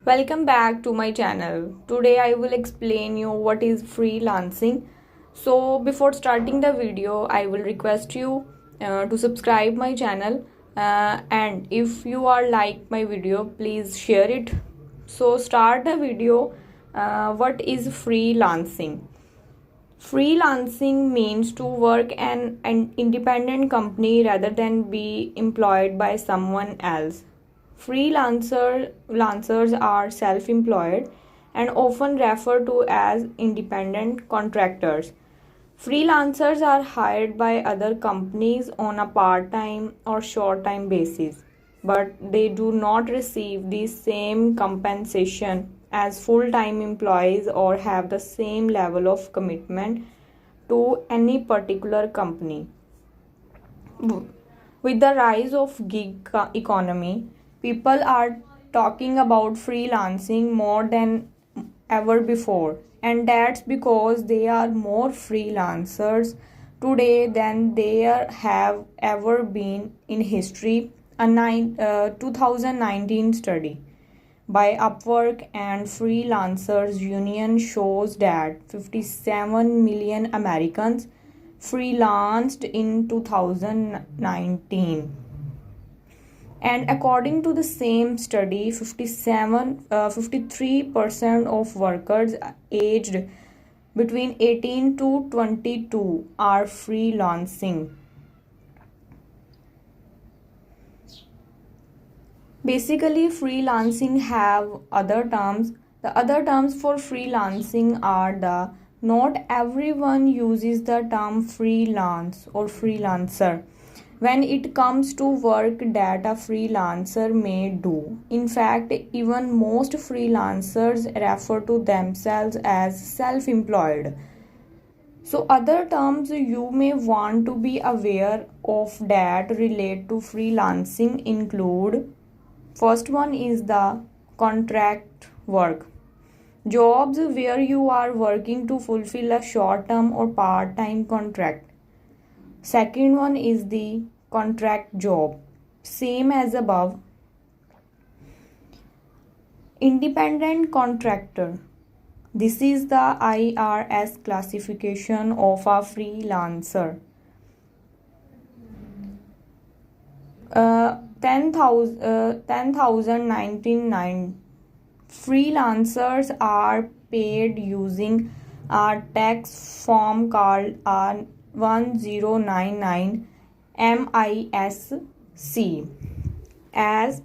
Welcome back to my channel. Today I will explain you what is freelancing. So before starting the video, I will request you to subscribe my channel and if you are like my video, please share it. So start the video. What is freelancing? Freelancing means to work an independent company rather than be employed by someone else. Freelancers are self-employed and often referred to as independent contractors. Freelancers are hired by other companies on a part-time or short-time basis, but they do not receive the same compensation as full-time employees or have the same level of commitment to any particular company. With the rise of gig economy, people are talking about freelancing more than ever before, and that's because there are more freelancers today than there have ever been in history. A 2019 study by Upwork and Freelancers Union shows that 57 million Americans freelanced in 2019. And according to the same study, 53% of workers aged between 18 to 22 are freelancing. Basically, freelancing have other terms. The other terms for freelancing are the not everyone uses the term freelance or freelancer when it comes to work that a freelancer may do. In fact, even most freelancers refer to themselves as self-employed. So other terms you may want to be aware of that relate to freelancing include: first one is the contract work. Jobs where you are working to fulfill a short-term or part-time contract. Second one is the contract job. Same as above. Independent contractor. This is the IRS classification of a freelancer. 10,099 freelancers are paid using a tax form called 1099 MISC as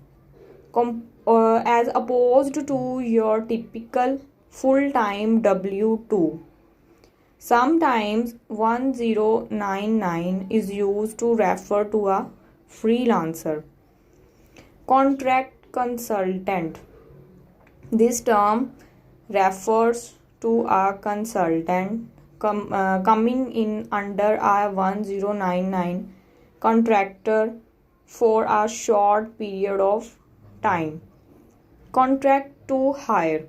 opposed to your typical full-time W2. Sometimes 1099 is used to refer to a freelancer. Contract consultant. This term refers to a consultant coming in under a 1099 contractor for a short period of time. Contract to hire.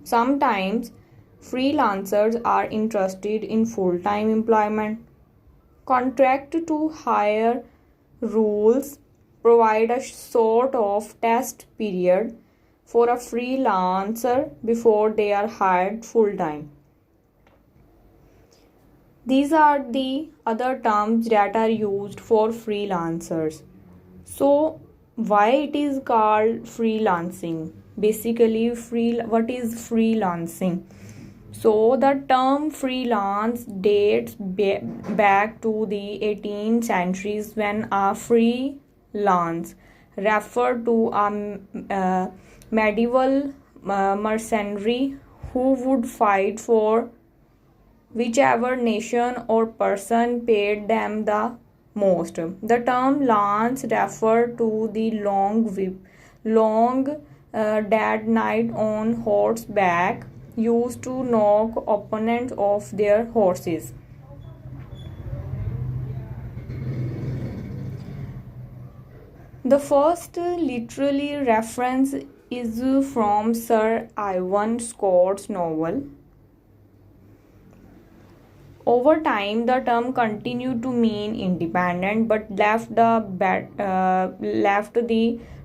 Sometimes freelancers are interested in full-time employment. Contract to hire rules provide a sort of test period for a freelancer before they are hired full-time. These are the other terms that are used for freelancers. So why it is called freelancing? Basically, what is freelancing? So the term freelance dates back to the 18th centuries when a freelance referred to a medieval mercenary who would fight for whichever nation or person paid them the most. The term lance referred to the long dead knight on horseback used to knock opponents off their horses. The first literary reference is from Sir Ivan Scott's novel. Over time, the term continued to mean independent, but left the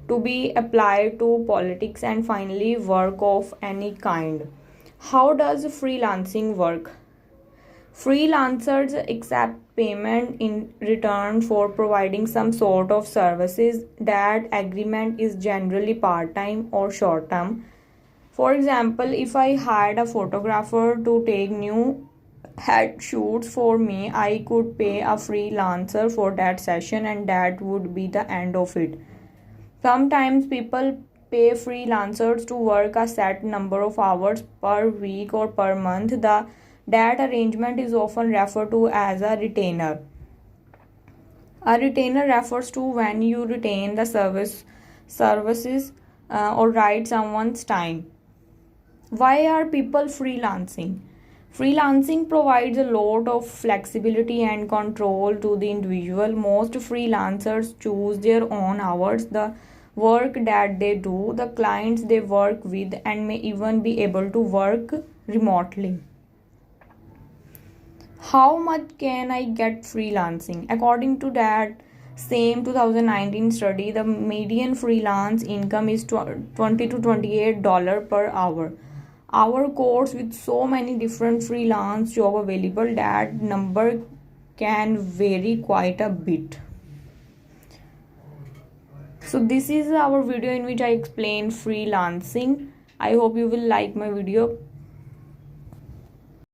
to be applied to politics, and finally, work of any kind. How does freelancing work? Freelancers accept payment in return for providing some sort of services. That agreement is generally part time or short term. For example, if I hired a photographer to take new head shoots for me, I could pay a freelancer for that session, and that would be the end of it. Sometimes people pay freelancers to work a set number of hours per week or per month. That arrangement is often referred to as a retainer. A retainer refers to when you retain the services or write someone's time. Why are people freelancing? Freelancing provides a lot of flexibility and control to the individual. Most freelancers choose their own hours, the work that they do, the clients they work with, and may even be able to work remotely. How much can I get freelancing? According to that same 2019 study, the median freelance income is $20 to $28 per hour. Our course with so many different freelance job available, that number can vary quite a bit. So this is our video in which I explain freelancing. I hope you will like my video.